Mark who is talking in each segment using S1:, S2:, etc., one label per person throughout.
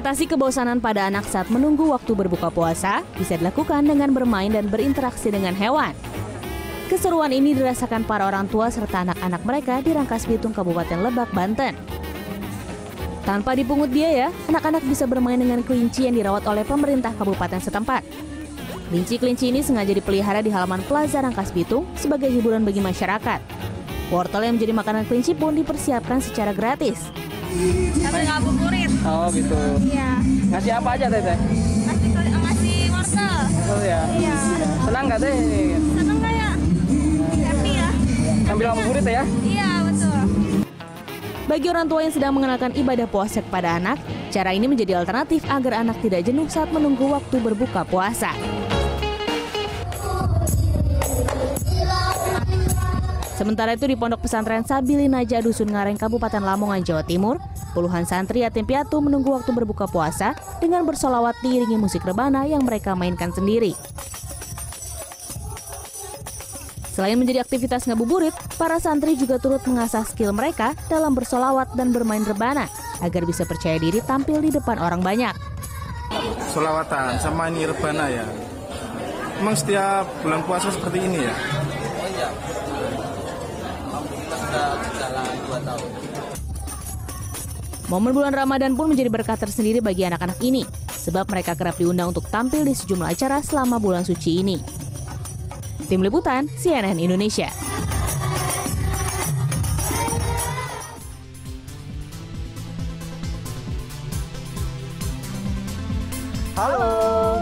S1: Mengatasi kebosanan pada anak saat menunggu waktu berbuka puasa bisa dilakukan dengan bermain dan berinteraksi dengan hewan. Keseruan ini dirasakan para orang tua serta anak-anak mereka di Rangkas Bitung, Kabupaten Lebak, Banten. Tanpa dipungut biaya, anak-anak bisa bermain dengan kelinci yang dirawat oleh pemerintah kabupaten setempat. Kelinci-kelinci ini sengaja dipelihara di halaman Plaza Rangkas Bitung sebagai hiburan bagi masyarakat. Wortel yang menjadi makanan kelinci pun dipersiapkan secara gratis.
S2: Sambil ngabuburit.
S3: Oh gitu.
S2: Iya.
S3: Ngasih apa aja Teteh?
S2: Ngasih wortel.
S3: Oh ya.
S2: Iya.
S3: Senang nggak Teh?
S2: Seneng nggak ya? Happy ya?
S3: Sambil ngabuburit ya?
S2: Iya betul.
S1: Bagi orang tua yang sedang mengenalkan ibadah puasa kepada anak, cara ini menjadi alternatif agar anak tidak jenuh saat menunggu waktu berbuka puasa. Sementara itu di Pondok Pesantren Sabilin Najah Dusun Ngareng, Kabupaten Lamongan, Jawa Timur, puluhan santri yatim piatu menunggu waktu berbuka puasa dengan bersolawat diiringi musik rebana yang mereka mainkan sendiri. Selain menjadi aktivitas ngabuburit, para santri juga turut mengasah skill mereka dalam bersolawat dan bermain rebana agar bisa percaya diri tampil di depan orang banyak.
S4: Solawatan sama ini rebana ya. Memang setiap bulan puasa seperti ini ya?
S1: Momen bulan Ramadan pun menjadi berkah tersendiri bagi anak-anak ini, sebab mereka kerap diundang untuk tampil di sejumlah acara selama bulan suci ini. Tim Liputan, CNN Indonesia.
S5: Halo,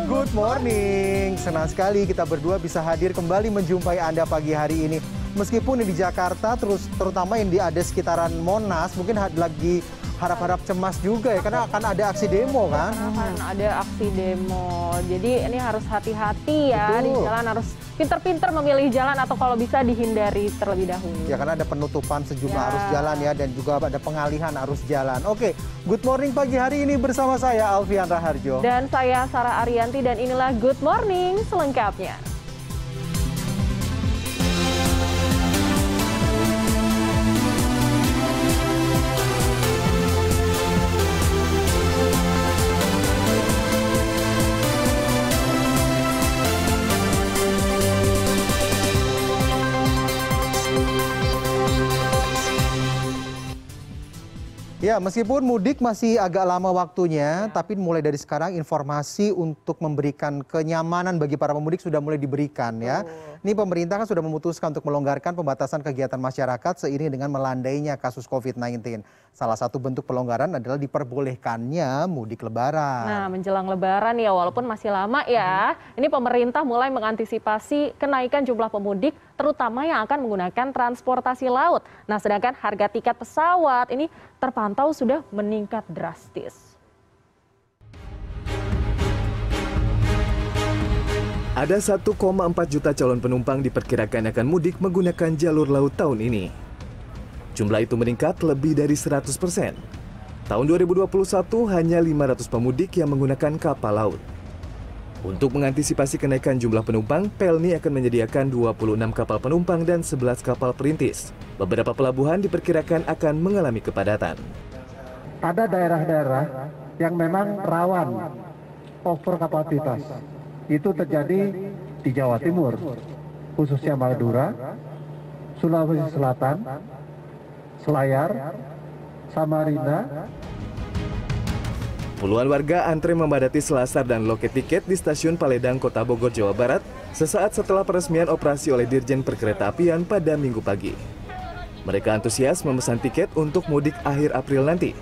S5: good morning. Senang sekali kita berdua bisa hadir kembali menjumpai Anda pagi hari ini. Meskipun di Jakarta, terutama yang ada sekitaran Monas, mungkin lagi harap-harap cemas juga ya, karena akan ada aksi demo kan?
S6: Akan ada aksi demo, jadi ini harus hati-hati ya. Betul. Di jalan harus pinter-pinter memilih jalan atau kalau bisa dihindari terlebih dahulu. Ya
S5: karena ada penutupan sejumlah arus jalan ya, dan juga ada pengalihan arus jalan. Oke, good morning pagi hari ini bersama saya Alfian Raharjo.
S6: Dan saya Sarah Ariyanti dan inilah Good Morning selengkapnya.
S5: Ya, meskipun mudik masih agak lama waktunya, tapi mulai dari sekarang informasi untuk memberikan kenyamanan bagi para pemudik sudah mulai diberikan ya. Ini pemerintah kan sudah memutuskan untuk melonggarkan pembatasan kegiatan masyarakat seiring dengan melandainya kasus COVID-19. Salah satu bentuk pelonggaran adalah diperbolehkannya mudik lebaran.
S6: Nah, menjelang lebaran ya, walaupun masih lama ya, ini pemerintah mulai mengantisipasi kenaikan jumlah pemudik, terutama yang akan menggunakan transportasi laut. Nah, sedangkan harga tiket pesawat ini terpantau sudah meningkat drastis.
S7: Ada 1,4 juta calon penumpang diperkirakan akan mudik menggunakan jalur laut tahun ini. Jumlah itu meningkat lebih dari 100%. Tahun 2021 hanya 500 pemudik yang menggunakan kapal laut. Untuk mengantisipasi kenaikan jumlah penumpang, Pelni akan menyediakan 26 kapal penumpang dan 11 kapal perintis. Beberapa pelabuhan diperkirakan akan mengalami kepadatan.
S8: Ada daerah-daerah yang memang rawan over kapasitas. Itu terjadi di Jawa Timur, khususnya Madura, Sulawesi Selatan, Selayar, Samarinda.
S7: Puluhan warga antre memadati selasar dan loket tiket di stasiun Paledang, Kota Bogor, Jawa Barat, sesaat setelah peresmian operasi oleh Dirjen Perkeretaapian pada Minggu pagi. Mereka antusias memesan tiket untuk mudik akhir April nanti.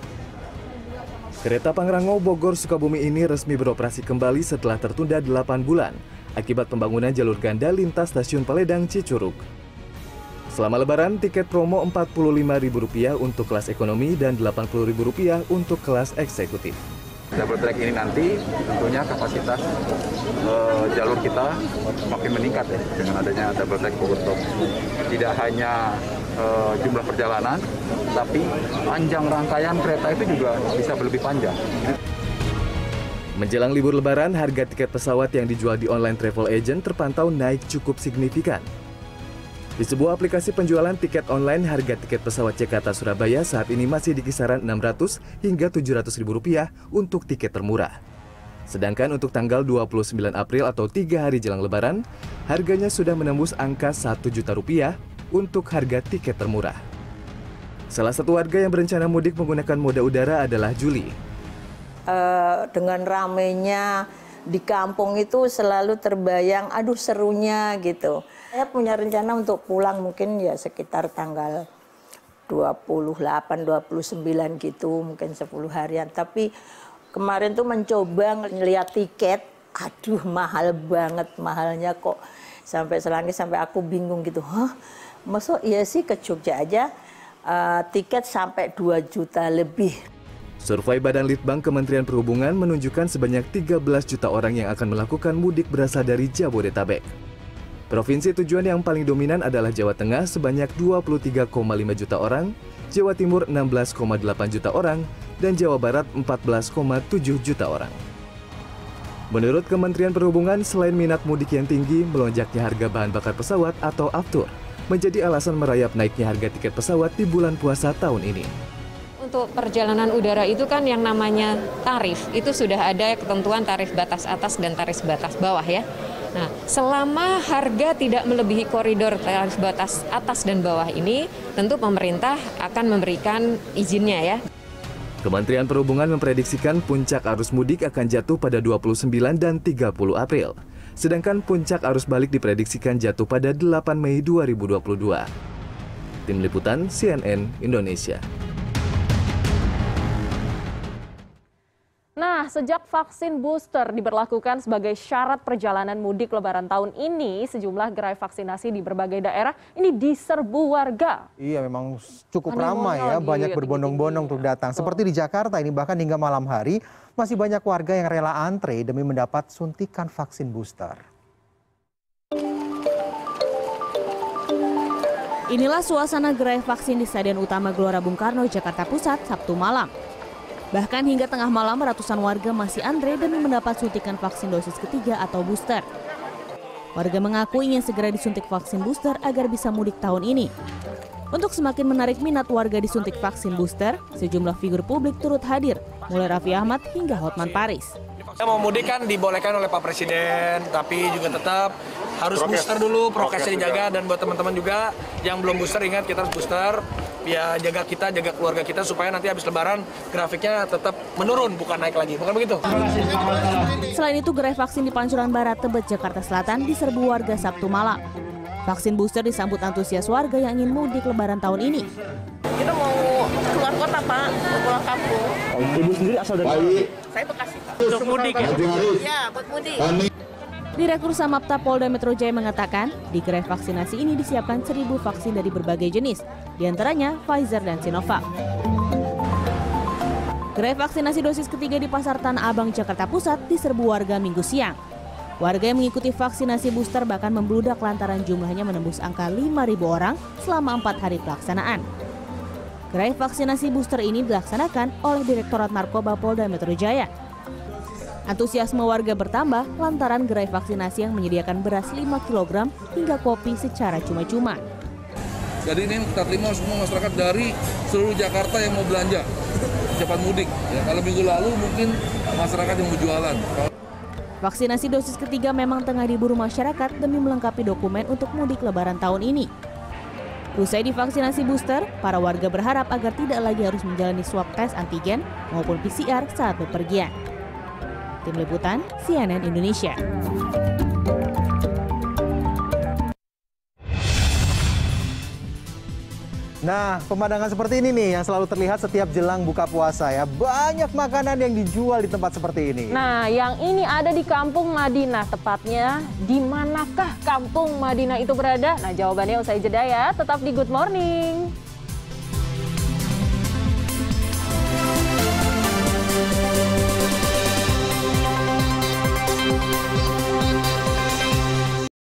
S7: Kereta Pangrango Bogor Sukabumi ini resmi beroperasi kembali setelah tertunda 8 bulan akibat pembangunan jalur ganda lintas stasiun Paledang Cicurug. Selama Lebaran, tiket promo Rp45.000 untuk kelas ekonomi dan Rp80.000 untuk kelas eksekutif.
S4: Double track ini nanti tentunya kapasitas jalur kita makin meningkat ya dengan adanya double track untuk tidak hanya jumlah perjalanan, tapi panjang rangkaian kereta itu juga bisa lebih panjang.
S7: Menjelang libur Lebaran, harga tiket pesawat yang dijual di online travel agent terpantau naik cukup signifikan. Di sebuah aplikasi penjualan tiket online, harga tiket pesawat Jakarta-Surabaya saat ini masih di kisaran Rp600 hingga Rp700.000 untuk tiket termurah. Sedangkan untuk tanggal 29 April atau 3 hari jelang Lebaran, harganya sudah menembus angka Rp1 juta untuk harga tiket termurah. Salah satu warga yang berencana mudik menggunakan moda udara adalah Juli.
S9: Dengan ramenya di kampung itu selalu terbayang, aduh serunya gitu. Saya punya rencana untuk pulang mungkin ya sekitar tanggal 28, 29 gitu, mungkin 10 harian. Tapi kemarin tuh mencoba ngeliat tiket, aduh mahal banget, mahalnya kok sampai selangit sampai aku bingung gitu. Hah, maksud iya sih ke Jogja aja tiket sampai 2 juta lebih.
S7: Survei Badan Litbang Kementerian Perhubungan menunjukkan sebanyak 13 juta orang yang akan melakukan mudik berasal dari Jabodetabek. Provinsi tujuan yang paling dominan adalah Jawa Tengah sebanyak 23,5 juta orang, Jawa Timur 16,8 juta orang, dan Jawa Barat 14,7 juta orang. Menurut Kementerian Perhubungan, selain minat mudik yang tinggi, melonjaknya harga bahan bakar pesawat atau aftur menjadi alasan merayap naiknya harga tiket pesawat di bulan puasa tahun ini.
S10: Untuk perjalanan udara itu kan yang namanya tarif, itu sudah ada ketentuan tarif batas atas dan tarif batas bawah ya. Nah, selama harga tidak melebihi koridor tarif batas atas dan bawah ini, tentu pemerintah akan memberikan izinnya ya.
S7: Kementerian Perhubungan memprediksikan puncak arus mudik akan jatuh pada 29 dan 30 April. Sedangkan puncak arus balik diprediksikan jatuh pada 8 Mei 2022. Tim Liputan CNN Indonesia.
S6: Nah, sejak vaksin booster diberlakukan sebagai syarat perjalanan mudik Lebaran tahun ini, sejumlah gerai vaksinasi di berbagai daerah ini diserbu warga.
S5: Iya, memang cukup ramai ya, banyak berbondong-bondong untuk datang. Seperti di Jakarta ini, bahkan hingga malam hari masih banyak warga yang rela antre demi mendapat suntikan vaksin booster.
S1: Inilah suasana gerai vaksin di Stadion Utama Gelora Bung Karno, Jakarta Pusat, Sabtu malam. Bahkan hingga tengah malam ratusan warga masih antre demi mendapat suntikan vaksin dosis ketiga atau booster. Warga mengaku ingin segera disuntik vaksin booster agar bisa mudik tahun ini. Untuk semakin menarik minat warga disuntik vaksin booster, sejumlah figur publik turut hadir, mulai Raffi Ahmad hingga Hotman Paris.
S11: Saya mau mudik kan dibolehkan oleh Pak Presiden, tapi juga tetap harus booster dulu, prokesnya dijaga, dan buat teman-teman juga yang belum booster ingat kita harus booster. Ya jaga kita, jaga keluarga kita supaya nanti habis Lebaran grafiknya tetap menurun, bukan naik lagi, bukan begitu?
S1: Selain itu, gerai vaksin di Pancoran Barat, Tebet, Jakarta Selatan diserbu warga Sabtu malam. Vaksin booster disambut antusias warga yang ingin mudik Lebaran tahun ini.
S2: Kita mau keluar kota, Pak, mau pulang kampung.
S3: Ibu sendiri asal dari mana?
S2: Saya Bekasi, Pak.
S3: Untuk mudik ya?
S2: Ya, buat mudik.
S1: Direktur Samapta Polda Metro Jaya mengatakan, di gerai vaksinasi ini disiapkan 1.000 vaksin dari berbagai jenis, diantaranya Pfizer dan Sinovac. Gerai vaksinasi dosis ketiga di Pasar Tanah Abang, Jakarta Pusat diserbu warga Minggu siang. Warga yang mengikuti vaksinasi booster bahkan membludak lantaran jumlahnya menembus angka 5.000 orang selama 4 hari pelaksanaan. Gerai vaksinasi booster ini dilaksanakan oleh Direktorat Narkoba Polda Metro Jaya. Antusiasme warga bertambah lantaran gerai vaksinasi yang menyediakan beras 5 kg hingga kopi secara cuma-cuma.
S12: Jadi ini kita terima semua masyarakat dari seluruh Jakarta yang mau belanja cepat mudik. Ya, kalau minggu lalu mungkin masyarakat yang mau jualan.
S1: Vaksinasi dosis ketiga memang tengah diburu masyarakat demi melengkapi dokumen untuk mudik Lebaran tahun ini. Usai divaksinasi booster, para warga berharap agar tidak lagi harus menjalani swab tes antigen maupun PCR saat bepergian. Tim Liputan CNN Indonesia.
S5: Nah, pemandangan seperti ini nih yang selalu terlihat setiap jelang buka puasa ya. Banyak makanan yang dijual di tempat seperti ini.
S6: Nah, yang ini ada di Kampung Madinah, tepatnya di manakah Kampung Madinah itu berada? Nah, jawabannya usai jeda ya. Tetap di Good Morning.